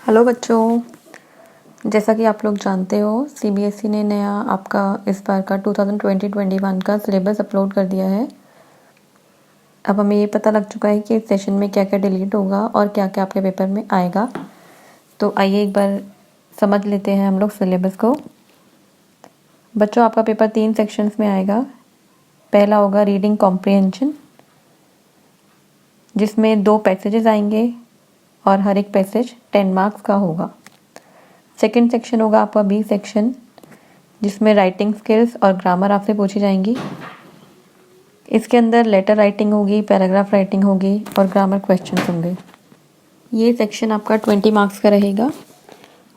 Hello बच्चों, जैसा कि आप लोग जानते हो सीबीएसई ने नया आपका इस बार का 2020-21 का सिलेबस अपलोड कर दिया है। अब हमें ये पता लग चुका है कि इस सेशन में क्या क्या डिलीट होगा और क्या क्या आपके पेपर में आएगा। तो आइए एक बार समझ लेते हैं हम लोग सिलेबस को। बच्चों, आपका पेपर 3 सेक्शंस में आएगा। पहला होगा रीडिंग कॉम्प्रिहेंशन, जिसमें 2 पैसेजेस आएंगे और हर एक पैसेज 10 मार्क्स का होगा। सेकंड सेक्शन होगा आपका बी सेक्शन, जिसमें राइटिंग स्किल्स और ग्रामर आपसे पूछी जाएंगी। इसके अंदर लेटर राइटिंग होगी, पैराग्राफ राइटिंग होगी और ग्रामर क्वेश्चन होंगे। ये सेक्शन आपका 20 मार्क्स का रहेगा।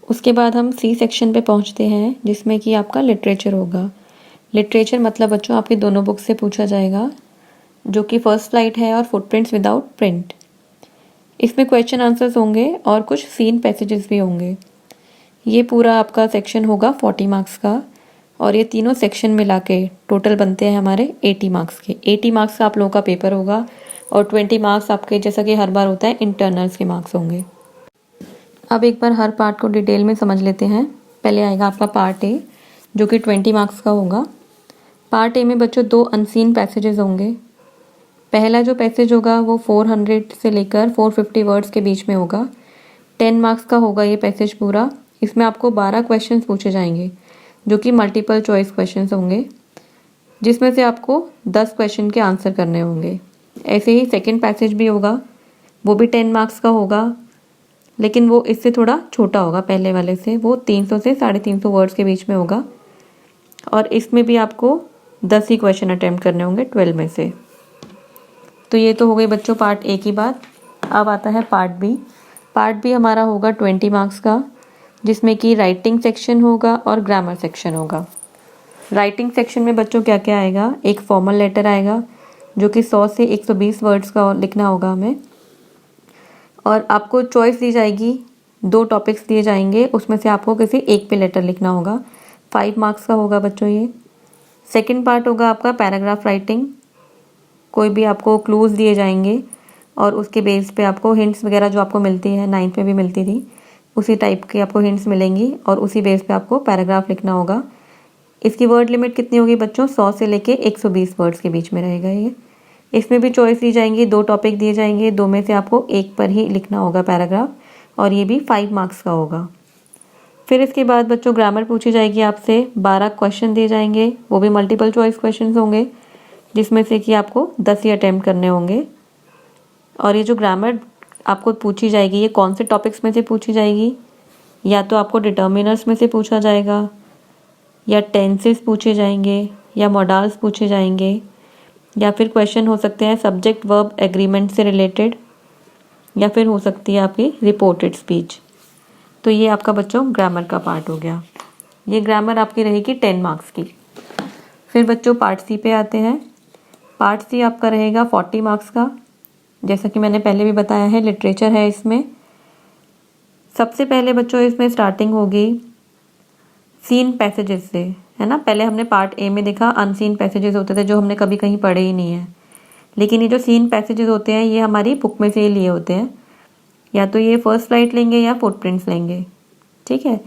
उसके बाद हम सी सेक्शन पे पहुंचते हैं, जिसमें कि आपका लिटरेचर होगा। लिटरेचर मतलब बच्चों आपकी दोनों बुक से पूछा जाएगा, जो कि फर्स्ट फ्लाइट है और फुटप्रिंट्स विदाउट प्रिंट। इसमें क्वेश्चन आंसर्स होंगे और कुछ सीन पैसेजेस भी होंगे। ये पूरा आपका सेक्शन होगा 40 मार्क्स का और ये तीनों सेक्शन मिला के टोटल बनते हैं हमारे 80 मार्क्स के। 80 मार्क्स का आप लोगों का पेपर होगा और 20 मार्क्स आपके, जैसा कि हर बार होता है, इंटरनल्स के मार्क्स होंगे। अब एक बार हर पार्ट को डिटेल में समझ लेते हैं। पहले आएगा आपका पार्ट ए, जो कि 20 मार्क्स का होगा। पार्ट ए में बच्चों 2 अनसीन पैसेजेस होंगे। पहला जो पैसेज होगा वो 400 से लेकर 450 वर्ड्स के बीच में होगा। 10 मार्क्स का होगा ये पैसेज पूरा। इसमें आपको 12 क्वेश्चंस पूछे जाएंगे, जो कि मल्टीपल चॉइस क्वेश्चंस होंगे, जिसमें से आपको 10 क्वेश्चन के आंसर करने होंगे। ऐसे ही सेकंड पैसेज भी होगा, वो भी 10 मार्क्स का होगा, लेकिन वो इससे थोड़ा छोटा होगा पहले वाले से। वो 300 से 350 वर्ड्स के बीच में होगा और इसमें भी आपको 10 ही क्वेश्चन अटेम्प्ट करने होंगे 12 में से। तो ये तो हो गई बच्चों पार्ट ए की बात। अब आता है पार्ट बी। पार्ट बी हमारा होगा 20 मार्क्स का, जिसमें कि राइटिंग सेक्शन होगा और ग्रामर सेक्शन होगा। राइटिंग सेक्शन में बच्चों क्या क्या आएगा? एक फॉर्मल लेटर आएगा, जो कि 100 से 120 वर्ड्स का लिखना होगा हमें, और आपको चॉइस दी जाएगी। 2 टॉपिक्स दिए जाएंगे, उसमें से आपको किसी एक पे लेटर लिखना होगा। 5 मार्क्स का होगा बच्चों ये। सेकेंड पार्ट होगा आपका पैराग्राफ राइटिंग। कोई भी आपको क्लूज दिए जाएंगे और उसके बेस पे आपको हिंट्स वगैरह जो आपको मिलती है, 9th में भी मिलती थी, उसी टाइप की आपको हिंट्स मिलेंगी और उसी बेस पे आपको पैराग्राफ लिखना होगा। इसकी वर्ड लिमिट कितनी होगी बच्चों? 100 से लेके 120 वर्ड्स के बीच में रहेगा ये। इसमें भी चॉइस दी जाएंगी, 2 टॉपिक दिए जाएंगे, 2 में से आपको एक पर ही लिखना होगा पैराग्राफ, और ये भी 5 मार्क्स का होगा। फिर इसके बाद बच्चों ग्रामर पूछी जाएगी आपसे। 12 क्वेश्चन दिए जाएंगे, वो भी मल्टीपल चॉइस क्वेश्चन होंगे, जिसमें से कि आपको 10 ही अटैम्प्ट करने होंगे। और ये जो ग्रामर आपको पूछी जाएगी, ये कौन से टॉपिक्स में से पूछी जाएगी? या तो आपको डिटर्मिनर्स में से पूछा जाएगा, या टेंसेस पूछे जाएंगे, या मॉडल्स पूछे जाएंगे, या फिर क्वेश्चन हो सकते हैं सब्जेक्ट वर्ब एग्रीमेंट से रिलेटेड, या फिर हो सकती है आपकी रिपोर्टेड स्पीच। तो ये आपका बच्चों ग्रामर का पार्ट हो गया। ये ग्रामर आपकी रहेगी 10 मार्क्स की। फिर बच्चों पार्ट सी पे आते हैं। पार्ट सी आपका रहेगा 40 मार्क्स का। जैसा कि मैंने पहले भी बताया है, लिटरेचर है इसमें। सबसे पहले बच्चों इसमें स्टार्टिंग होगी सीन पैसेजेस से, है ना। पहले हमने पार्ट ए में देखा अनसीन पैसेजेस होते थे, जो हमने कभी कहीं पढ़े ही नहीं है। लेकिन ये जो सीन पैसेजेस होते हैं, ये हमारी बुक में से ही लिए होते हैं। या तो ये फर्स्ट फ्लाइट लेंगे या फुटप्रिंट्स लेंगे, ठीक है।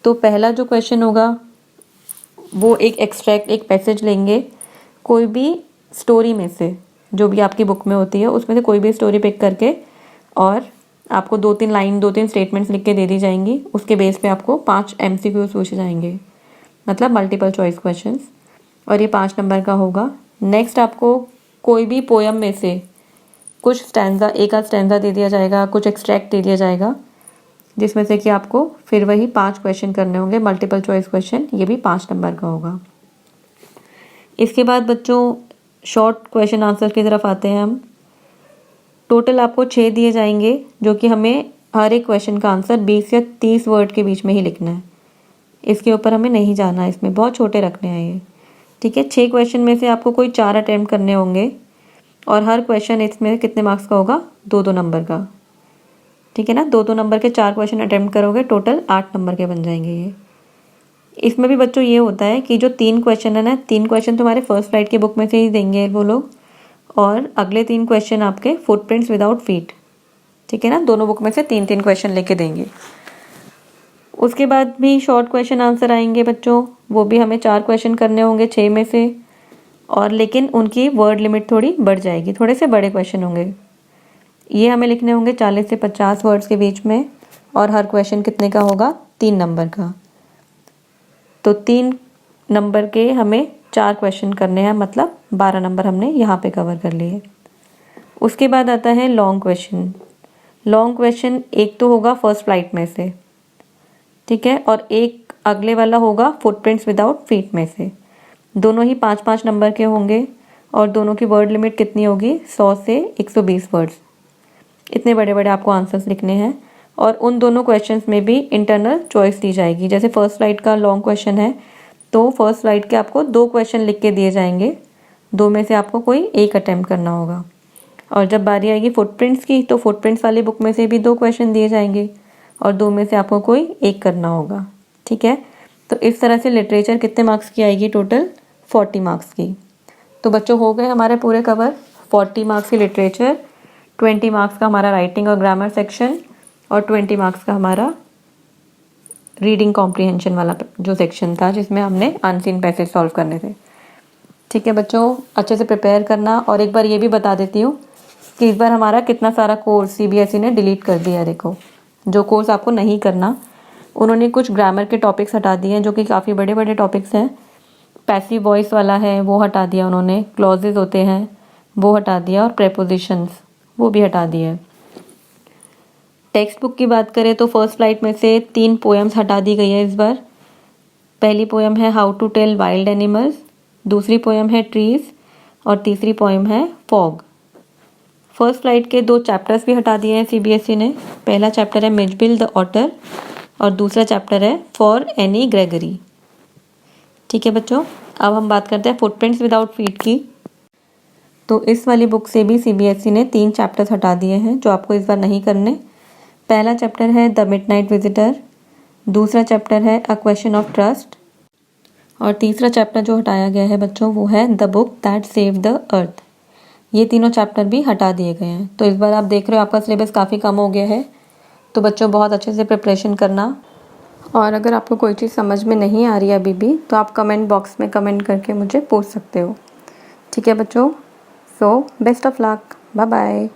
तो पहला जो क्वेश्चन होगा वो एक एक्सट्रैक्ट, एक पैसेज लेंगे कोई भी स्टोरी में से, जो भी आपकी बुक में होती है उसमें से कोई भी स्टोरी पिक करके, और आपको 2-3 लाइन, 2-3 स्टेटमेंट्स लिख के दे दी जाएंगी। उसके बेस पे आपको 5 MCQs पूछे जाएंगे, मतलब मल्टीपल चॉइस क्वेश्चंस, और ये 5 नंबर का होगा। नेक्स्ट आपको कोई भी पोयम में से कुछ स्टैंजा, एक आध स्टैंजा दे दिया जाएगा, कुछ एक्सट्रैक्ट दे दिया जाएगा, जिसमें से कि आपको फिर वही 5 क्वेश्चन करने होंगे, मल्टीपल चॉइस क्वेश्चन। ये भी 5 नंबर का होगा। इसके बाद बच्चों शॉर्ट क्वेश्चन आंसर की तरफ आते हैं हम। टोटल आपको 6 दिए जाएंगे, जो कि हमें हर एक क्वेश्चन का आंसर 20 या 30 वर्ड के बीच में ही लिखना है। इसके ऊपर हमें नहीं जाना है, इसमें बहुत छोटे रखने हैं ये, ठीक है। 6 क्वेश्चन में से आपको कोई 4 अटैम्प्ट करने होंगे, और हर क्वेश्चन इसमें कितने मार्क्स का होगा? 2-2 नंबर का, ठीक है ना। 2-2 नंबर के 4 क्वेश्चन अटैम्प्ट करोगे, टोटल 8 नंबर के बन जाएंगे ये। इसमें भी बच्चों ये होता है कि जो 3 क्वेश्चन है ना, 3 क्वेश्चन तुम्हारे फर्स्ट फ्लाइट की बुक में से ही देंगे वो लोग, और अगले 3 क्वेश्चन आपके फुटप्रिंट्स विदाउट फीट, ठीक है ना। दोनों बुक में से 3-3 क्वेश्चन लेके देंगे। उसके बाद भी शॉर्ट क्वेश्चन आंसर आएंगे बच्चों, वो भी हमें 4 क्वेश्चन करने होंगे 6 में से, और लेकिन उनकी वर्ड लिमिट थोड़ी बढ़ जाएगी, थोड़े से बड़े क्वेश्चन होंगे। ये हमें लिखने होंगे 40 से 50 वर्ड्स के बीच में, और हर क्वेश्चन कितने का होगा, 3 नंबर का। तो 3 नंबर के हमें 4 क्वेश्चन करने हैं, मतलब 12 नंबर हमने यहाँ पे कवर कर लिए। उसके बाद आता है लॉन्ग क्वेश्चन। लॉन्ग क्वेश्चन एक तो होगा फर्स्ट फ्लाइट में से, ठीक है, और एक अगले वाला होगा फुटप्रिंट्स विदाउट फीट में से। दोनों ही 5-5 नंबर के होंगे, और दोनों की वर्ड लिमिट कितनी होगी, 100 से 120 वर्ड्स। इतने बड़े बड़े आपको आंसर्स लिखने हैं, और उन दोनों क्वेश्चंस में भी इंटरनल चॉइस दी जाएगी। जैसे फर्स्ट फ्लाइट का लॉन्ग क्वेश्चन है, तो फर्स्ट फ्लाइट के आपको 2 क्वेश्चन लिख के दिए जाएंगे, 2 में से आपको कोई एक अटेम्प्ट करना होगा। और जब बारी आएगी फुटप्रिंट्स की, तो फुटप्रिंट्स वाली बुक में से भी 2 क्वेश्चन दिए जाएंगे, और 2 में से आपको कोई एक करना होगा, ठीक है। तो इस तरह से लिटरेचर कितने मार्क्स की आएगी, टोटल 40 मार्क्स की। तो बच्चों हो गए हमारे पूरे कवर, 40 मार्क्स की लिटरेचर, 20 मार्क्स का हमारा राइटिंग और ग्रामर सेक्शन, और 20 मार्क्स का हमारा रीडिंग कॉम्प्रिहेंशन वाला जो सेक्शन था, जिसमें हमने अनसीन पैसेज सॉल्व करने थे। ठीक है बच्चों, अच्छे से प्रिपेयर करना। और एक बार ये भी बता देती हूँ कि इस बार हमारा कितना सारा कोर्स सीबीएसई ने डिलीट कर दिया है। देखो, जो कोर्स आपको नहीं करना, उन्होंने कुछ ग्रामर के टॉपिक्स हटा दिए हैं, जो कि काफ़ी बड़े बड़े टॉपिक्स हैं। पैसिव वॉइस वाला है, वो हटा दिया उन्होंने। क्लॉजेज होते हैं, वो हटा दिया, और प्रेपोजिशंस वो भी हटा दिए। टेक्स्ट बुक की बात करें तो फर्स्ट फ्लाइट में से 3 पोएम्स हटा दी गई है इस बार। पहली पोएम है how to tell wild animals, दूसरी पोएम है ट्रीज, और तीसरी पोएम है फॉग। फर्स्ट फ्लाइट के 2 चैप्टर्स भी हटा दिए हैं सीबीएसई ने। पहला चैप्टर है मिजबिल द ऑटर, और दूसरा चैप्टर है फॉर एनी ग्रेगरी। ठीक है बच्चों, अब हम बात करते हैं फुटप्रिंट्स विदाउट फीट की। तो इस वाली बुक से भी सीबीएसई ने 3 चैप्टर्स हटा दिए हैं, जो आपको इस बार नहीं करने। पहला चैप्टर है द मिडनाइट विजिटर, दूसरा चैप्टर है अ क्वेश्चन ऑफ ट्रस्ट, और तीसरा चैप्टर जो हटाया गया है बच्चों, वो है the book that saved the earth. ये तीनों चैप्टर भी हटा दिए गए हैं। तो इस बार आप देख रहे हो आपका सिलेबस काफ़ी कम हो गया है। तो बच्चों बहुत अच्छे से प्रिपरेशन करना, और अगर आपको कोई चीज़ समझ में नहीं आ रही है अभी भी, तो आप कमेंट बॉक्स में कमेंट करके मुझे पूछ सकते हो। ठीक है बच्चों, so best of luck, bye bye.